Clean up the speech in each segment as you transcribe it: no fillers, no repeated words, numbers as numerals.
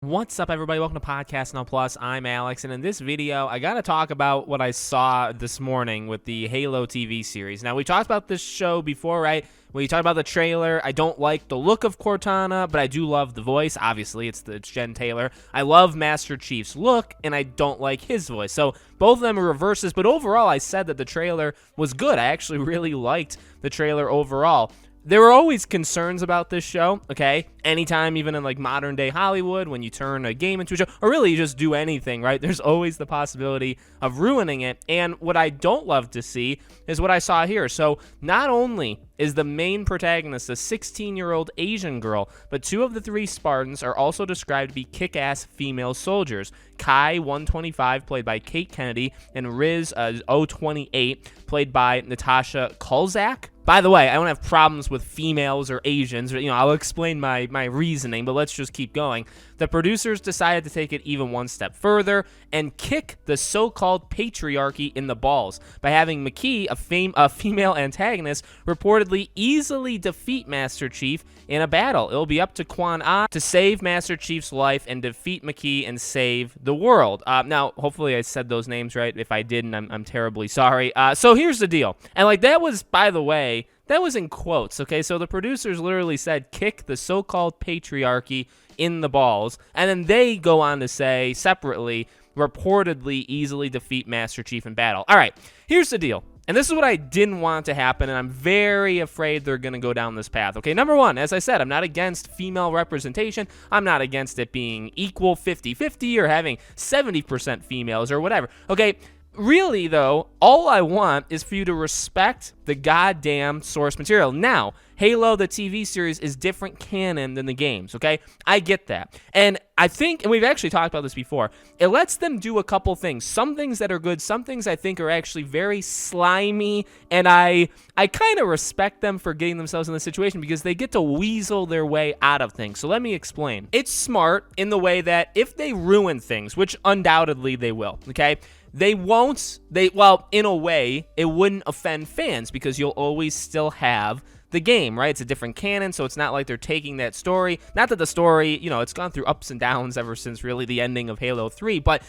What's up, everybody? Welcome to Podcast Now Plus. I'm Alex, and in this video, I got to talk about what I saw this morning with the Halo TV series. Now, we talked about this show before, right? We talked about the trailer. I don't like the look of Cortana, but I do love the voice. Obviously, it's Jen Taylor. I love Master Chief's look, and I don't like his voice. So both of them are reverses, but overall, I said that the trailer was good. I actually really liked the trailer overall. There were always concerns about this show, okay? Anytime, even in like modern day Hollywood, when you turn a game into a show, or really you just do anything, right? There's always the possibility of ruining it. And what I don't love to see is what I saw here. So not only is the main protagonist a 16-year-old Asian girl, but two of the three Spartans are also described to be kick-ass female soldiers. Kai 125, played by Kate Kennedy, and Riz 028, played by Natasha Kulzak. By the way, I don't have problems with females or Asians. I'll explain my reasoning, but let's just keep going. The producers decided to take it even one step further and kick the so-called patriarchy in the balls by having McKee, a female antagonist, reportedly easily defeat Master Chief in a battle. It'll be up to Quan Ah to save Master Chief's life and defeat McKee and save the world. Now, hopefully I said those names right. If I didn't, I'm terribly sorry. So here's the deal. And that was, by the way, that was in quotes, okay? So the producers literally said, kick the so-called patriarchy in the balls. And then they go on to say, separately, reportedly easily defeat Master Chief in battle. All right, here's the deal. And this is what I didn't want to happen, and I'm very afraid they're going to go down this path. Okay, number one, as I said, I'm not against female representation. I'm not against it being equal 50-50 or having 70% females or whatever. Okay, really, though, all I want is for you to respect the goddamn source material. Now, Halo, the TV series, is different canon than the games, okay? I get that. And I think, and we've actually talked about this before, it lets them do a couple things. Some things that are good, some things I think are actually very slimy, and I kind of respect them for getting themselves in this situation because they get to weasel their way out of things. So let me explain. It's smart in the way that if they ruin things, which undoubtedly they will, okay? Well, in a way, it wouldn't offend fans because you'll always still have the game, right? It's a different canon, so it's not like they're taking that story. Not that the story, it's gone through ups and downs ever since really the ending of Halo 3, but,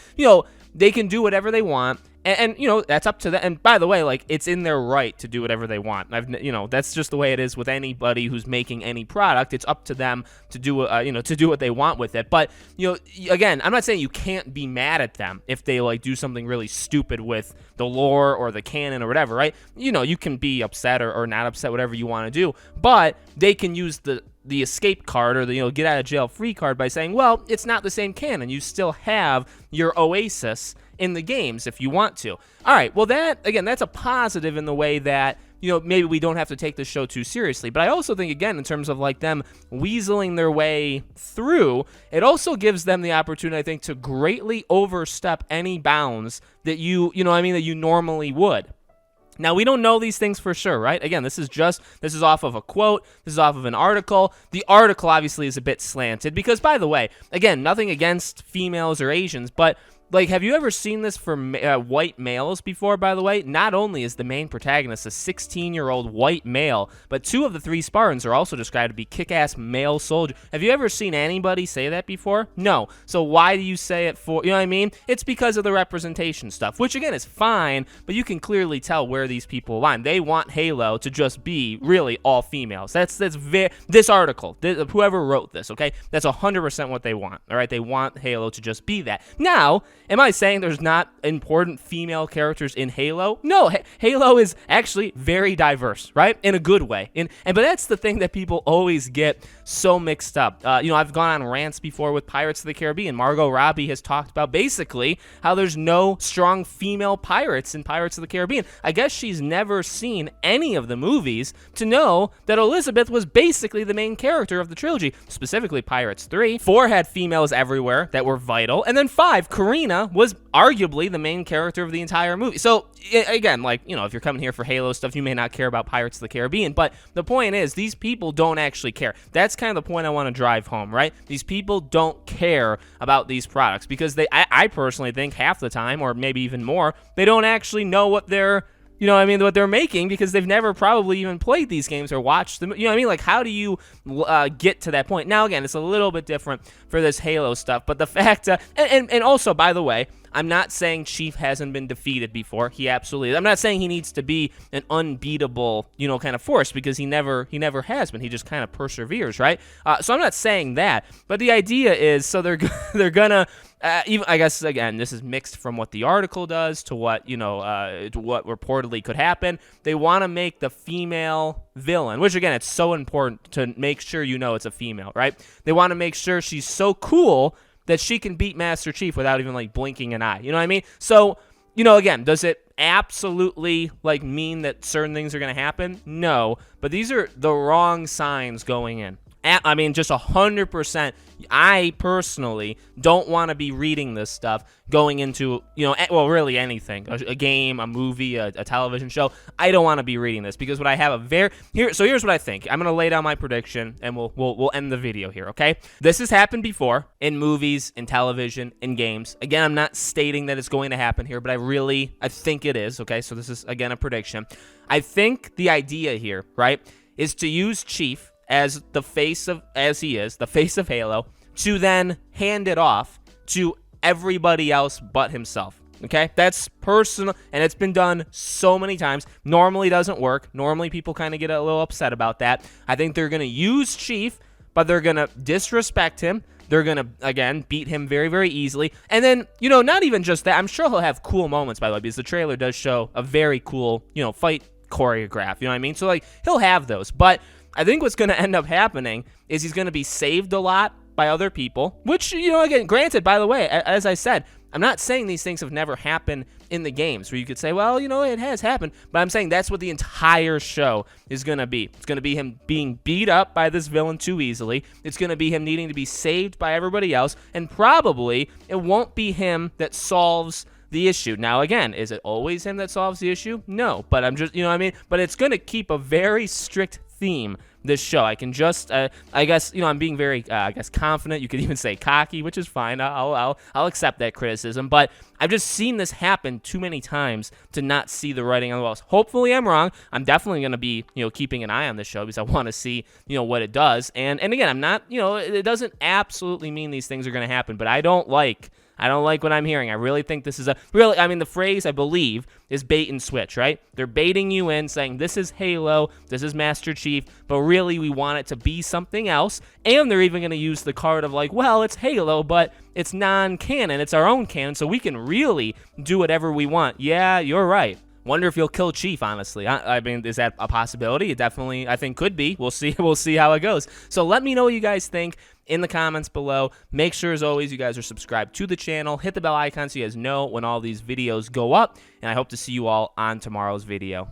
they can do whatever they want. And that's up to them. And by the way, it's in their right to do whatever they want. That's just the way it is with anybody who's making any product. It's up to them to do, to do what they want with it. But, again, I'm not saying you can't be mad at them if they, do something really stupid with the lore or the canon or whatever, right? You can be upset or not upset, whatever you want to do. But they can use the escape card or the get out of jail free card by saying, well, it's not the same canon. You still have your Oasis in the games if you want to. All right, well, that's a positive in the way that, maybe we don't have to take this show too seriously. But I also think, again, in terms of them weaseling their way through, it also gives them the opportunity, I think, to greatly overstep any bounds that that you normally would. Now, we don't know these things for sure, right? Again, this is off of a quote. This is off of an article. The article obviously is a bit slanted because, by the way, again, nothing against females or Asians, but have you ever seen this for white males before, by the way? Not only is the main protagonist a 16-year-old white male, but two of the three Spartans are also described to be kick-ass male soldiers. Have you ever seen anybody say that before? No. So why do you say it for, you know what I mean? It's because of the representation stuff, which, again, is fine, but you can clearly tell where these people align. They want Halo to just be really all females. That's this article, whoever wrote this, okay? That's 100% what they want, all right? They want Halo to just be that. Now, am I saying there's not important female characters in Halo? No, Halo is actually very diverse, right? In a good way. But that's the thing that people always get so mixed up. I've gone on rants before with Pirates of the Caribbean. Margot Robbie has talked about basically how there's no strong female pirates in Pirates of the Caribbean. I guess she's never seen any of the movies to know that Elizabeth was basically the main character of the trilogy, specifically Pirates 3. 4 had females everywhere that were vital. And then 5, Karina was arguably the main character of the entire movie. So, again, if you're coming here for Halo stuff, you may not care about Pirates of the Caribbean, but the point is, these people don't actually care. That's kind of the point I want to drive home, right? These people don't care about these products because I personally think half the time, or maybe even more, they don't actually know what they're you know what I mean, what they're making, because they've never probably even played these games or watched them. You know what I mean? Like, how do you get to that point? Now, again, it's a little bit different for this Halo stuff, but the fact, and also, by the way, I'm not saying Chief hasn't been defeated before. He absolutely is. I'm not saying he needs to be an unbeatable, you know, kind of force, because he never has been. He just kind of perseveres, right? So I'm not saying that, but the idea is, so they're gonna. Even, I guess, again, this is mixed from what the article does to what, you know, to what reportedly could happen. They want to make the female villain, which, again, it's so important to make sure you know it's a female, right? They want to make sure she's so cool that she can beat Master Chief without even, like, blinking an eye. You know what I mean? So, you know, again, does it absolutely, like, mean that certain things are going to happen? No, but these are the wrong signs going in. I mean, just 100%. I personally don't want to be reading this stuff going into, you know, well, really anything, a game, a movie, a television show. I don't want to be reading this, because what I have so here's what I think. I'm gonna lay down my prediction, and we'll end the video here. Okay, this has happened before in movies, in television, in games. Again, I'm not stating that it's going to happen here, but I think it is. Okay, so this is again a prediction. I think the idea here, right, is to use Chief as the face of Halo, to then hand it off to everybody else but himself. Okay, that's personal, and it's been done so many times. Normally doesn't work. Normally people kind of get a little upset about that. I think they're gonna use Chief, but they're gonna disrespect him. They're gonna, again, beat him very, very easily. And then, you know, not even just that. I'm sure he'll have cool moments, by the way, because the trailer does show a very cool, you know, fight choreograph. You know what I mean? So, like, he'll have those, but I think what's going to end up happening is he's going to be saved a lot by other people, which, you know, again, granted, by the way, as I said, I'm not saying these things have never happened in the games, where you could say, well, you know, it has happened, but I'm saying that's what the entire show is going to be. It's going to be him being beat up by this villain too easily. It's going to be him needing to be saved by everybody else, and probably it won't be him that solves the issue. Now, again, is it always him that solves the issue? No, but I'm just, you know what I mean? But it's going to keep a very strict theme, this show. I can just, I guess, you know, I'm being very, I guess, confident. You could even say cocky, which is fine. I'll accept that criticism. But I've just seen this happen too many times to not see the writing on the walls. Hopefully, I'm wrong. I'm definitely going to be, you know, keeping an eye on this show, because I want to see, you know, what it does. And again, I'm not, you know, it doesn't absolutely mean these things are going to happen, but I don't like what I'm hearing. I really think this is the phrase, I believe, is bait and switch, right? They're baiting you in, saying this is Halo, this is Master Chief, but really we want it to be something else. And they're even going to use the card of, like, well, it's Halo, but it's non-canon. It's our own canon, so we can really do whatever we want. Yeah, you're right. Wonder if you'll kill Chief, honestly. I mean, is that a possibility? It definitely, I think, could be. We'll see. We'll see how it goes. So let me know what you guys think in the comments below. Make sure, as always, you guys are subscribed to the channel. Hit the bell icon so you guys know when all these videos go up. And I hope to see you all on tomorrow's video.